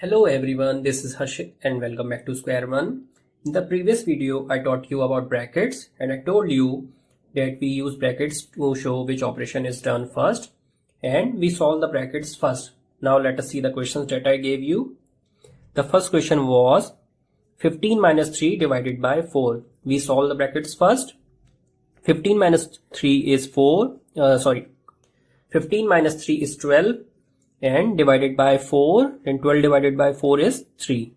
Hello everyone, this is Harshit and welcome back to Square One. In the previous video, I taught you about brackets and I told you that we use brackets to show which operation is done first and we solve the brackets first. Now let us see the questions that I gave you. The first question was 15 minus 3 divided by 4. We solve the brackets first. 15 minus 3 is 15 minus 3 is 12. And divided by 4, and 12 divided by 4 is 3.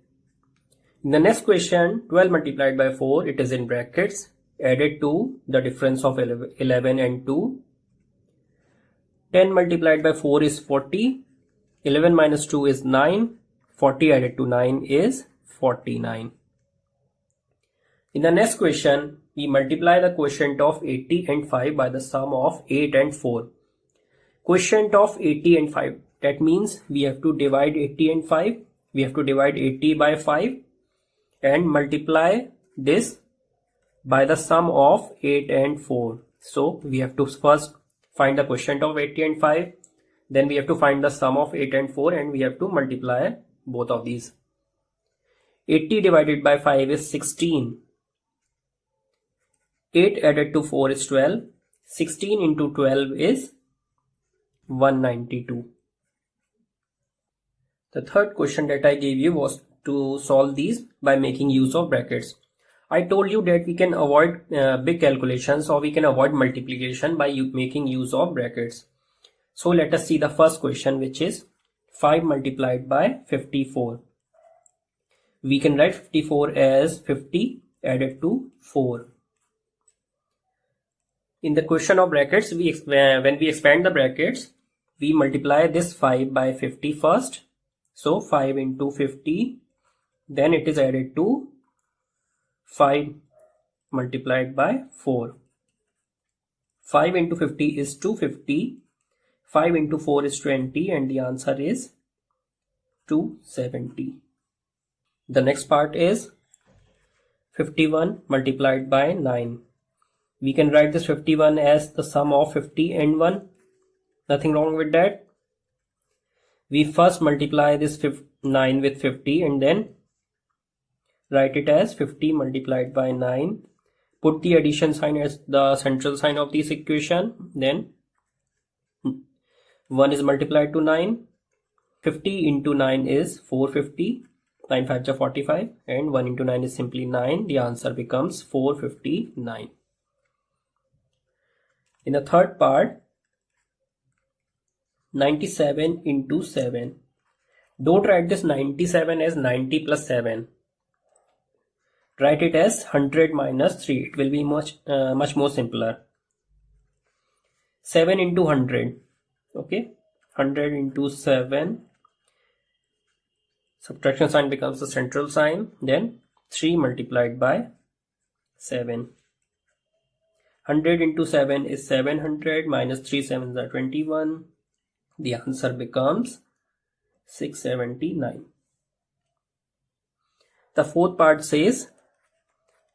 In the next question, 12 multiplied by 4, it is in brackets, added to the difference of 11 and 2. 10 multiplied by 4 is 40, 11 minus 2 is 9, 40 added to 9 is 49. In the next question, we multiply the quotient of 80 and 5 by the sum of 8 and 4. Quotient of 80 and 5. That means we have to divide 80 and 5. We have to divide 80 by 5 and multiply this by the sum of 8 and 4. So we have to first find the quotient of 80 and 5. Then we have to find the sum of 8 and 4 and we have to multiply both of these. 80 divided by 5 is 16. 8 added to 4 is 12. 16 into 12 is 192. The third question that I gave you was to solve these by making use of brackets. I told you that we can avoid big calculations or we can avoid multiplication by making use of brackets. So let us see the first question, which is 5 multiplied by 54. We can write 54 as 50 added to 4. In the question of brackets, when we expand the brackets, we multiply this 5 by 50 first. So 5 into 50, then it is added to 5 multiplied by 4. 5 into 50 is 250, 5 into 4 is 20 and the answer is 270. The next part is 51 multiplied by 9. We can write this 51 as the sum of 50 and 1. Nothing wrong with that. We first multiply this 9 with 50 and then write it as 50 multiplied by 9. Put the addition sign as the central sign of this equation. Then 1 is multiplied to 9. 50 into 9 is 450. 9 5 are 45 and 1 into 9 is simply 9. The answer becomes 459. In the third part, 97 into 7. Don't write this 97 as 90 plus 7. Write it as 100 minus 3. It will be much more simpler. 7 into 100. Okay. 100 into 7. Subtraction sign becomes the central sign. Then 3 multiplied by 7. 100 into 7 is 700 minus 3 7s are 21. The answer becomes 679. The fourth part says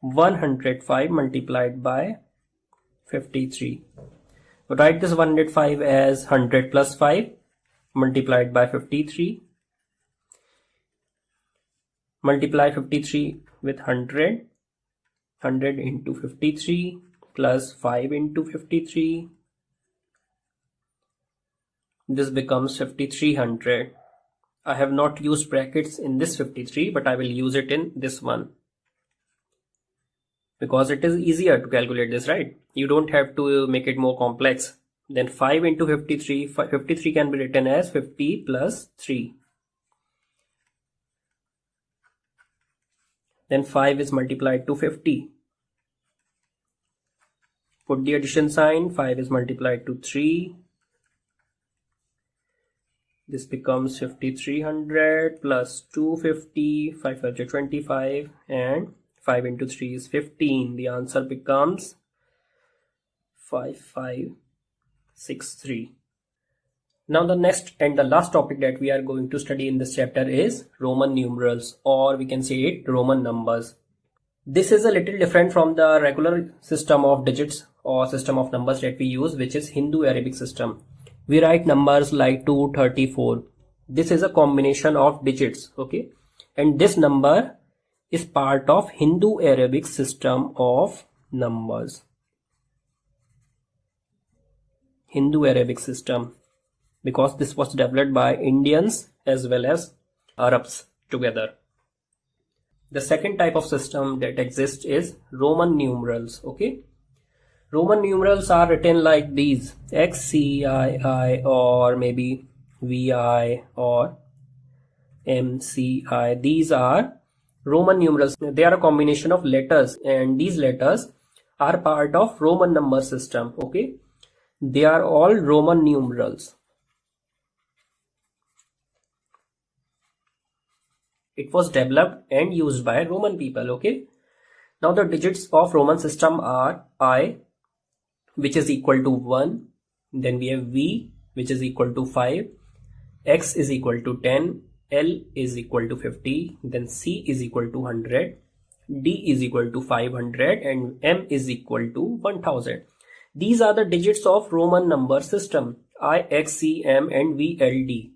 105 multiplied by 53. Write this 105 as 100 plus 5 multiplied by 53. Multiply 53 with 100. 100 into 53 plus 5 into 53. This becomes 5300. I have not used brackets in this 53, but I will use it in this one. Because it is easier to calculate this, right? You don't have to make it more complex. Then 5 into 53, 53 can be written as 50 plus 3. Then 5 is multiplied to 50. Put the addition sign, 5 is multiplied to 3. This becomes 5300 plus 250, 5 5 are 25 and 5 into 3 is 15. The answer becomes 5563. Now the next and the last topic that we are going to study in this chapter is Roman numerals, or we can say it Roman numbers. This is a little different from the regular system of digits or system of numbers that we use, which is Hindu Arabic system. We write numbers like 2, 34. This is a combination of digits, okay, and this number is part of Hindu Arabic system of numbers. Hindu Arabic system, because this was developed by Indians as well as Arabs together. The second type of system that exists is Roman numerals, okay. Roman numerals are written like these: XCII, or maybe VI, or MCI. These are Roman numerals. They are a combination of letters, and these letters are part of Roman number system, okay. They are all Roman numerals. It was developed and used by Roman people, okay. Now the digits of Roman system are I, which is equal to 1. Then we have V, which is equal to 5. X is equal to 10. L is equal to 50. Then C is equal to 100. D is equal to 500. And M is equal to 1000. These are the digits of Roman number system: I, X, C, M, and V, L, D.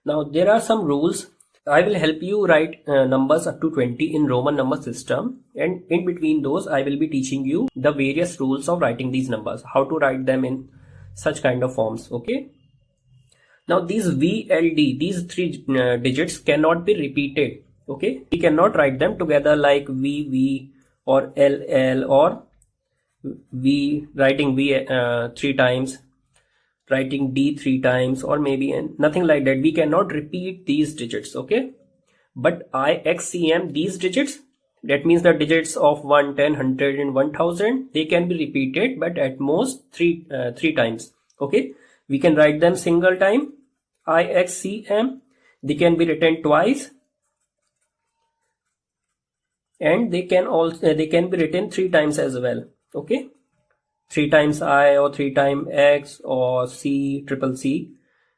Now there are some rules. I will help you write numbers up to 20 in Roman number system, and in between those I will be teaching you the various rules of writing these numbers, how to write them in such kind of forms, okay. Now these V, L, D, these three digits cannot be repeated, okay. We cannot write them together like V, V, or L, L, or V, writing V 3 times, writing D 3 times, or maybe nothing like that. We cannot repeat these digits, okay. But I, X, C, M, these digits, that means the digits of 1, 10, 100, and 1000, they can be repeated, but at most three times, okay. We can write them single time, I, X, C, M. They can be written twice, and they can be written 3 times as well, okay. 3 times I, or 3 times X, or C, triple C,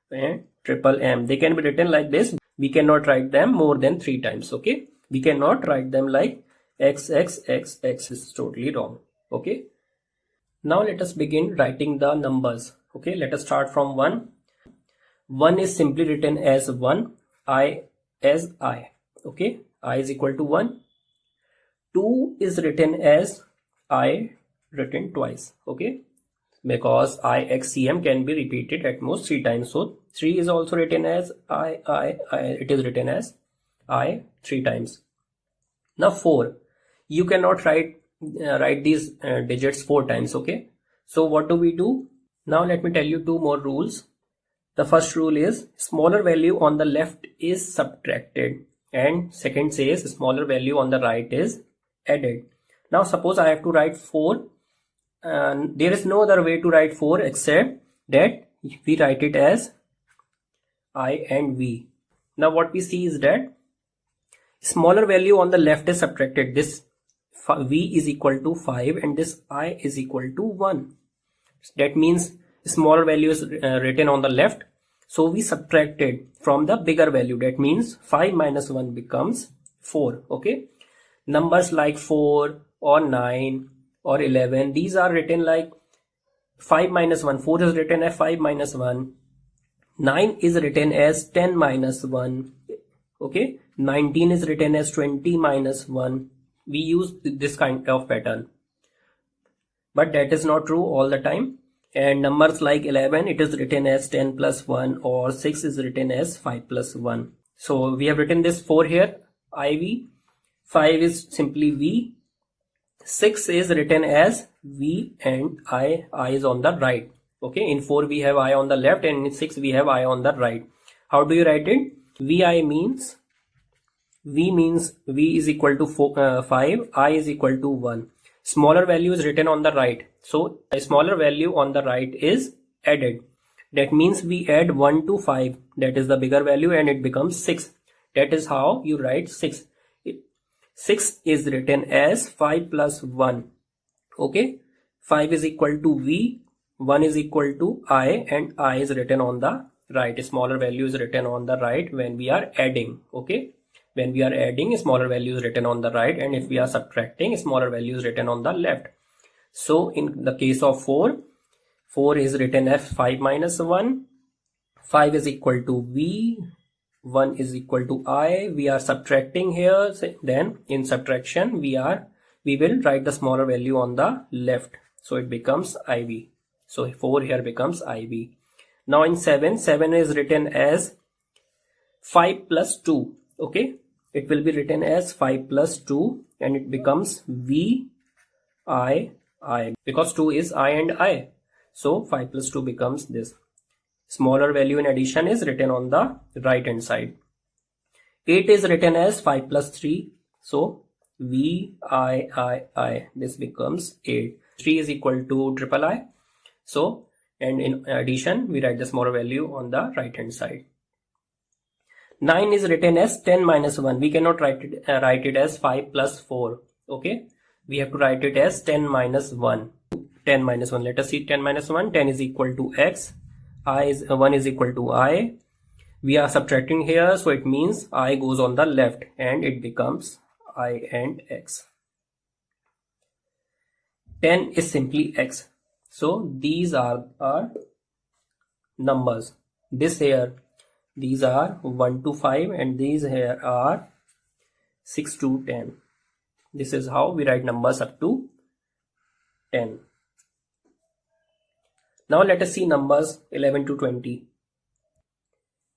and triple M. They can be written like this. We cannot write them more than 3 times, okay. We cannot write them like X, X, X, X. Is totally wrong, okay. Now let us begin writing the numbers, okay. Let us start from 1. 1 is simply written as 1, I as I, okay. I is equal to 1. 2 is written as I, written twice, okay, because I, X, C, M can be repeated at most 3 times. So 3 is also written as I. It is written as I 3 times. Now 4, you cannot write these digits 4 times, okay. So what do we do? Now let me tell you 2 more rules. The first rule is smaller value on the left is subtracted, and second says smaller value on the right is added. Now suppose I have to write 4, and there is no other way to write 4 except that we write it as I and V. Now what we see is that smaller value on the left is subtracted. This V is equal to 5 and this I is equal to 1. That means smaller value is written on the left. So we subtracted from the bigger value. That means 5 minus 1 becomes 4. Okay. Numbers like 4 or 9 or 11, these are written like 5 minus 1. 4 is written as 5 minus 1. 9 is written as 10 minus 1. Okay. 19 is written as 20 minus 1. We use this kind of pattern. But that is not true all the time. And numbers like 11, it is written as 10 plus 1, or 6 is written as 5 plus 1. So we have written this 4 here, IV. 5 is simply V. 6 is written as V and I is on the right. Okay, in 4 we have I on the left and in 6 we have I on the right. How do you write it? VI means, V means V is equal to 5, I is equal to 1. Smaller value is written on the right. So a smaller value on the right is added. That means we add 1 to 5. That is the bigger value and it becomes 6. That is how you write 6. 6 is written as 5 plus 1. Okay. 5 is equal to V. 1 is equal to I and I is written on the right. A smaller value is written on the right when we are adding. Okay. When we are adding, a smaller value is written on the right, and if we are subtracting, a smaller value is written on the left. So in the case of 4, 4 is written as 5 minus 1. 5 is equal to V. 1 is equal to I. We are subtracting here. Then in subtraction, we will write the smaller value on the left. So it becomes IB. So 4 here becomes IB. Now in 7 is written as 5 plus 2. Okay. It will be written as 5 plus 2 and it becomes V I because 2 is I and I. So 5 plus 2 becomes this. Smaller value in addition is written on the right hand side. 8 is written as 5 plus 3. So V I. This becomes 8. 3 is equal to triple I. So and in addition we write the smaller value on the right hand side. 9 is written as 10 minus 1. We cannot write it as 5 plus 4. Okay. We have to write it as 10 minus 1. 10 minus 1. Let us see 10 minus 1. 10 is equal to X. 1 is equal to I. We are subtracting here. So it means I goes on the left and it becomes I and X. 10 is simply X. So these are our numbers. This here. These are 1 to 5 and these here are 6 to 10. This is how we write numbers up to 10. Now let us see numbers 11 to 20.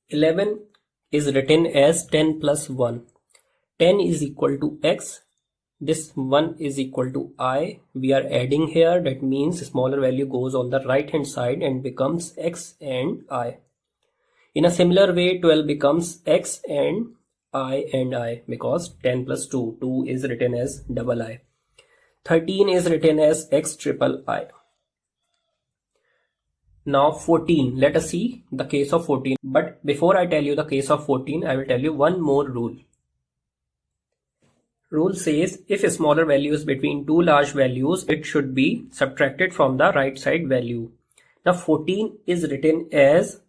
11 is written as 10 plus 1. 10 is equal to X. This 1 is equal to I. We are adding here. That means smaller value goes on the right hand side and becomes X and I. In a similar way, 12 becomes X and I because 10 plus 2. 2 is written as double I. 13 is written as X triple I. Now 14. Let us see the case of 14. But before I tell you the case of 14, I will tell you one more rule. Rule says if a smaller value is between two large values, it should be subtracted from the right side value. Now 14 is written as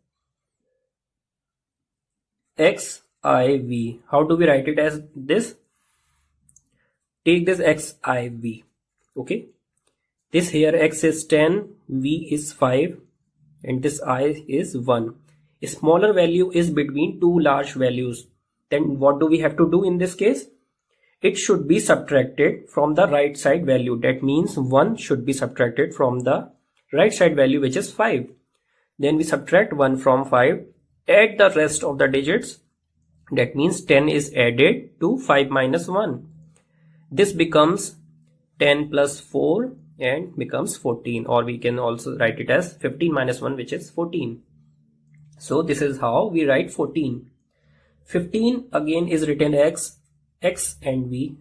XIV. How do we write it as this? Take this XIV. Okay. This here X is 10, V is 5 and this I is 1. A smaller value is between two large values. Then what do we have to do in this case? It should be subtracted from the right side value. That means 1 should be subtracted from the right side value, which is 5. Then we subtract 1 from 5. Add the rest of the digits. That means 10 is added to 5 minus 1. This becomes 10 plus 4 and becomes 14, or we can also write it as 15 minus 1, which is 14. So this is how we write 14. 15 again is written as X and V.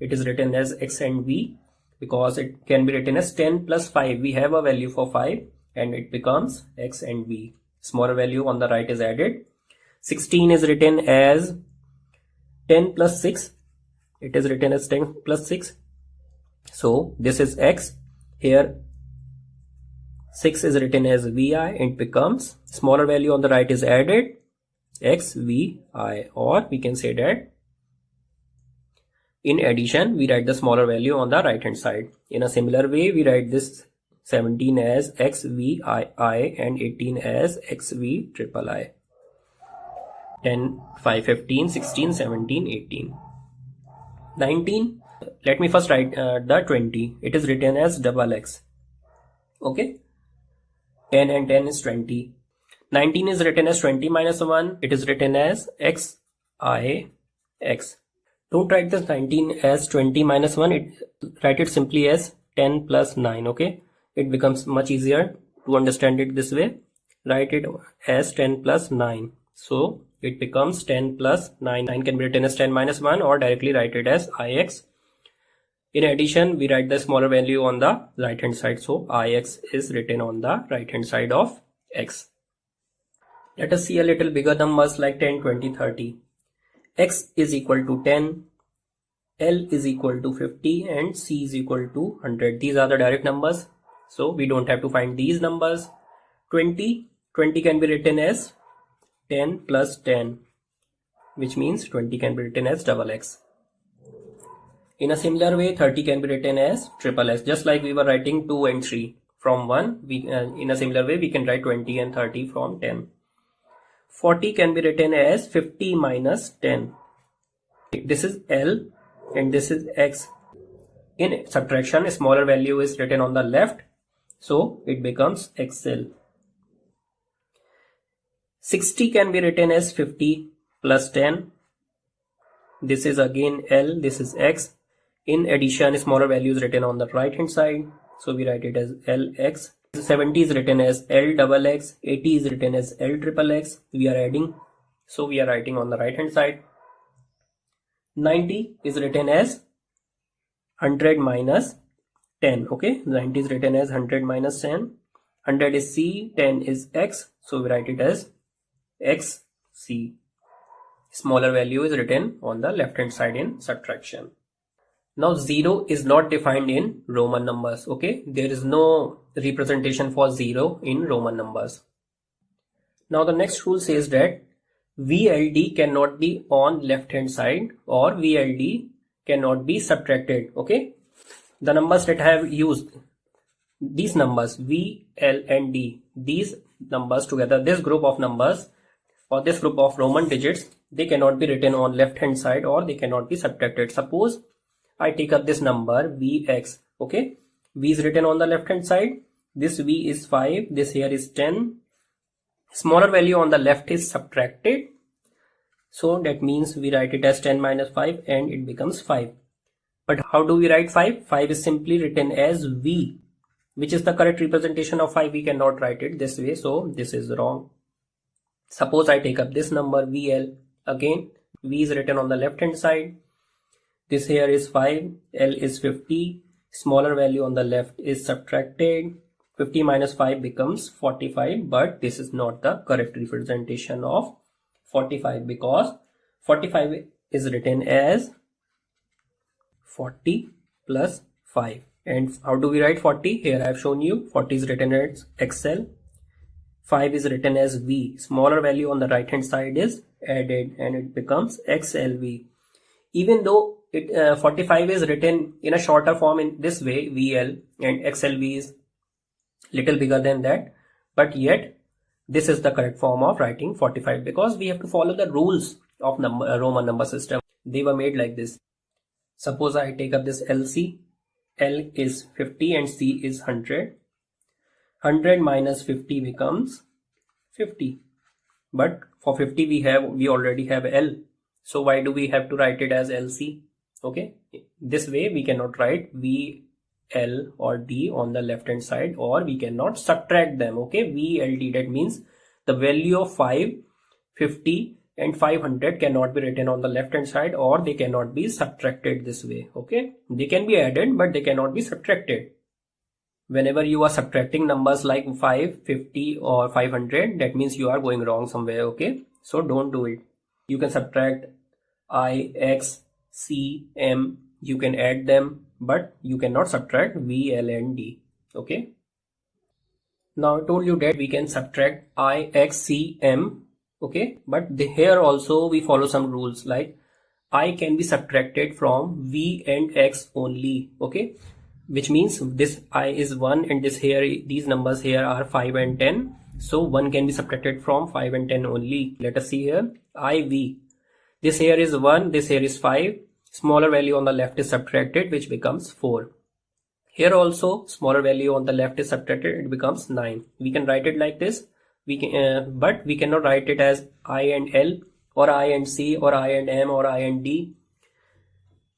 It is written as X and V because it can be written as 10 plus 5. We have a value for 5 and it becomes X and V. Smaller value on the right is added. 16 is written as 10 plus 6. It is written as 10 plus 6. So this is X. Here 6 is written as VI and it becomes smaller value on the right is added. XVI, or we can say that in addition we write the smaller value on the right hand side. In a similar way we write this 17 as XVII and 18 as XVIII. 10, 5, 15, 16, 17, 18. 19. Let me first write the 20. It is written as double X. Okay. 10 and 10 is 20. 19 is written as 20 minus 1. It is written as XIX. Don't write this 19 as 20 minus 1. Write it simply as 10 plus 9. Okay. It becomes much easier to understand it this way. Write it as 10 plus 9. So it becomes 10 plus 9. 9 can be written as 10 minus 1 or directly write it as IX. In addition, we write the smaller value on the right hand side. So IX is written on the right hand side of X. Let us see a little bigger numbers like 10, 20, 30. X is equal to 10. L is equal to 50 and C is equal to 100. These are the direct numbers. So we don't have to find these numbers. 20 can be written as 10 plus 10, which means 20 can be written as double X. In a similar way, 30 can be written as triple X. Just like we were writing 2 and 3 from 1, in a similar way we can write 20 and 30 from 10. 40 can be written as 50 minus 10. This is L and this is X. In subtraction, a smaller value is written on the left, so it becomes XL. 60 can be written as 50 plus 10. This is again L, this is X. In addition, a smaller value is written on the right hand side, so we write it as LX. 70 is written as L double X. 80 is written as L triple X. We are adding, so we are writing on the right hand side. 90 is written as 100 minus 10. Okay, 90 is written as 100 minus 10. 100 is C, 10 is X, so we write it as XC. Smaller value is written on the left hand side in subtraction. Now 0 is not defined in Roman numbers. Okay, there is no representation for 0 in Roman numbers. Now the next rule says that VLD cannot be on left hand side or VLD cannot be subtracted. Okay, the numbers that I have used, these numbers V, L and D, these numbers together, this group of numbers or this group of Roman digits, they cannot be written on left hand side or they cannot be subtracted. Suppose I take up this number Vx. Okay, V is written on the left hand side, this V is 5, this here is 10. Smaller value on the left is subtracted, so that means we write it as 10 minus 5 and it becomes 5. But how do we write 5? 5 is simply written as V, which is the correct representation of 5. We cannot write it this way, so this is wrong. Suppose I take up this number VL. Again, V is written on the left hand side, this here is 5, L is 50, smaller value on the left is subtracted, 50 minus 5 becomes 45, but this is not the correct representation of 45 because 45 is written as 40 plus 5. And how do we write 40? Here I have shown you 40 is written as XL, 5 is written as V, smaller value on the right hand side is added and it becomes XLV. Even though 45 is written in a shorter form in this way, VL, and XLV is little bigger than that, but yet this is the correct form of writing 45 because we have to follow the rules of Roman number system. They were made like this. Suppose I take up this LC. L is 50 and C is 100. 100 minus 50 becomes 50. But for 50 we already have L. So why do we have to write it as LC? Okay, this way we cannot write V, L or D on the left hand side, or we cannot subtract them. Okay, VLD, that means the value of 5, 50 and 500 cannot be written on the left hand side or they cannot be subtracted this way. Okay, they can be added but they cannot be subtracted. Whenever you are subtracting numbers like 5, 50 or 500, that means you are going wrong somewhere. Okay, so don't do it. You can subtract I, X, C, M, you can add them, but you cannot subtract V, L and D. Okay, now I told you that we can subtract I, X, C, M. Okay, but here also we follow some rules, like I can be subtracted from V and X only. Okay, which means this I is 1 and this here, these numbers here are 5 and 10. So 1 can be subtracted from 5 and 10 only. Let us see here. IV. This here is 1, this here is 5. Smaller value on the left is subtracted, which becomes 4. Here also smaller value on the left is subtracted, it becomes 9. We can write it like this. We can, but we cannot write it as I and L or I and C or I and M or I and D.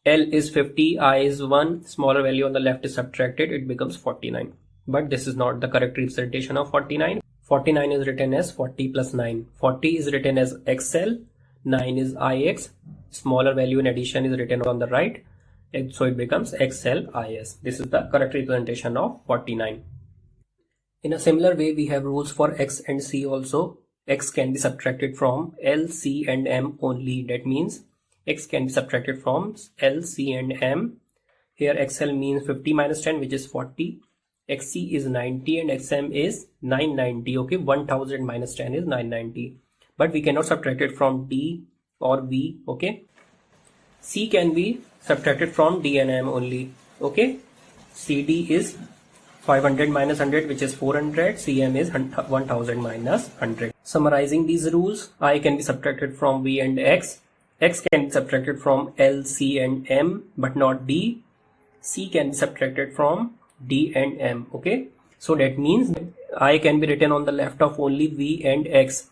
L is 50, I is 1. Smaller value on the left is subtracted, it becomes 49. But this is not the correct representation of 49. 49 is written as 40 plus 9. 40 is written as XL. 9 is IX. Smaller value in addition is written on the right. So it becomes XLIS. This is the correct representation of 49. In a similar way, we have rules for X and C also. X can be subtracted from L, C and M only. That means X can be subtracted from L, C and M. Here XL means 50 minus 10, which is 40. XC is 90 and XM is 990. Okay, 1000 minus 10 is 990. But we cannot subtract it from D or V. Okay, C can be subtracted from D and M only. Okay, CD is 500 minus 100, which is 400. Cm is 1000 minus 100. Summarizing these rules, I can be subtracted from V and X. X can be subtracted from L, C and M, but not D. C can be subtracted from D and M. Okay, so that means I can be written on the left of only V and X.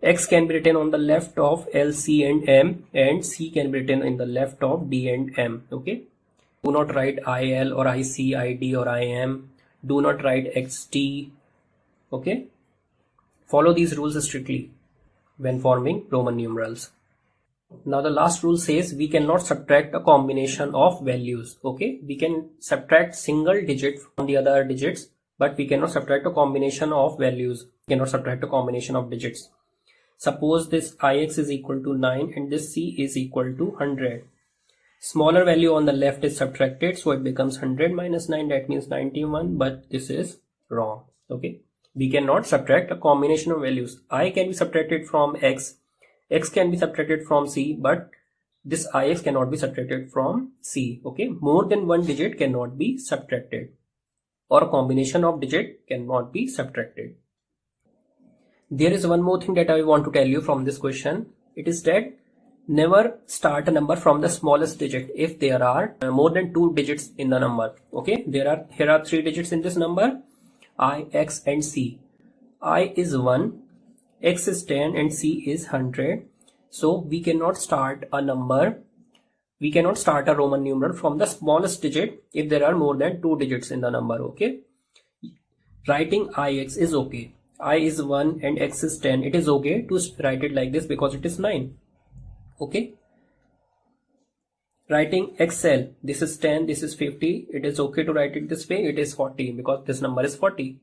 X can be written on the left of L, C and M, and C can be written in the left of D and M. Okay, do not write IL or IC, ID or IM. Do not write XT. Okay, follow these rules strictly when forming Roman numerals. Now the last rule says we cannot subtract a combination of values. Okay, we can subtract single digit from the other digits, but we cannot subtract a combination of values. We cannot subtract a combination of digits. Suppose this Ix is equal to 9 and this C is equal to 100. Smaller value on the left is subtracted, so it becomes 100 minus 9, that means 91, but this is wrong. Okay, we cannot subtract a combination of values. I can be subtracted from X, X can be subtracted from C, but this Ix cannot be subtracted from C. Okay, more than one digit cannot be subtracted, or a combination of digit cannot be subtracted. There is one more thing that I want to tell you from this question. It is that never start a number from the smallest digit if there are more than 2 digits in the number. Okay, here are 3 digits in this number, I, X and C. I is 1, X is 10 and C is 100. So we cannot start a number, we cannot start a Roman numeral from the smallest digit if there are more than 2 digits in the number. Okay, writing Ix is okay. I is 1 and X is 10. It is okay to write it like this because it is 9. Okay, writing XL, this is 10, this is 50. It is okay to write it this way. It is 40 because this number is 40.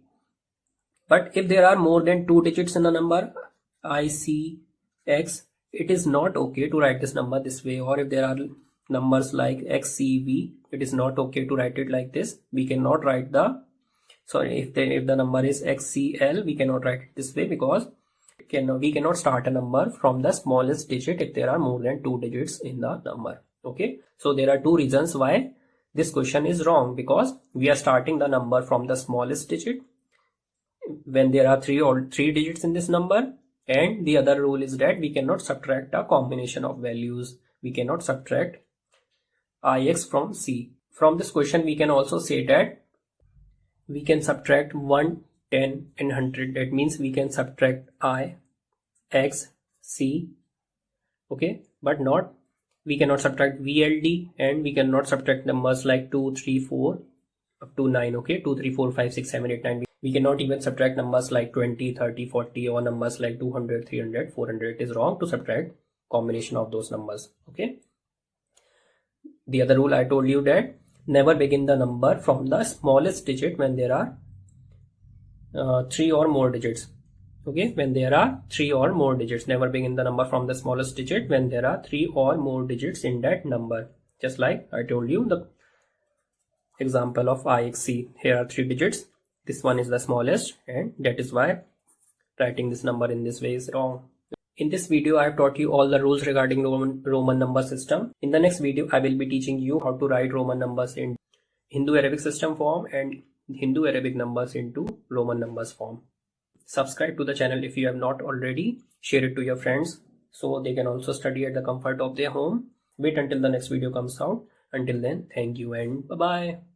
But if there are more than 2 digits in the number I, C, X, it is not okay to write this number this way. Or if there are numbers like X, C, V, it is not okay to write it like this. We cannot write the, if the number is XCL, we cannot write it this way because we cannot start a number from the smallest digit if there are more than 2 digits in the number. Okay, so there are 2 reasons why this question is wrong, because we are starting the number from the smallest digit when there are 3 digits in this number, and the other rule is that we cannot subtract a combination of values. We cannot subtract Ix from C. From this question we can also say that we can subtract 1, 10 and 100. That means we can subtract I, X, C. Okay, but not, we cannot subtract VLD, and we cannot subtract numbers like 2, 3, 4 up to 9. Okay, 2, 3, 4, 5, 6, 7, 8, 9. We cannot even subtract numbers like 20, 30, 40 or numbers like 200, 300, 400. It is wrong to subtract combination of those numbers. Okay, the other rule I told you that never begin the number from the smallest digit when there are 3 or more digits. Okay, when there are 3 or more digits, never begin the number from the smallest digit when there are 3 or more digits in that number. Just like I told you the example of IXC. Here are 3 digits. This one is the smallest, and that is why writing this number in this way is wrong. In this video, I have taught you all the rules regarding Roman number system. In the next video, I will be teaching you how to write Roman numbers in Hindu-Arabic system form and Hindu-Arabic numbers into Roman numbers form. Subscribe to the channel if you have not already. Share it to your friends so they can also study at the comfort of their home. Wait until the next video comes out. Until then, thank you and bye-bye.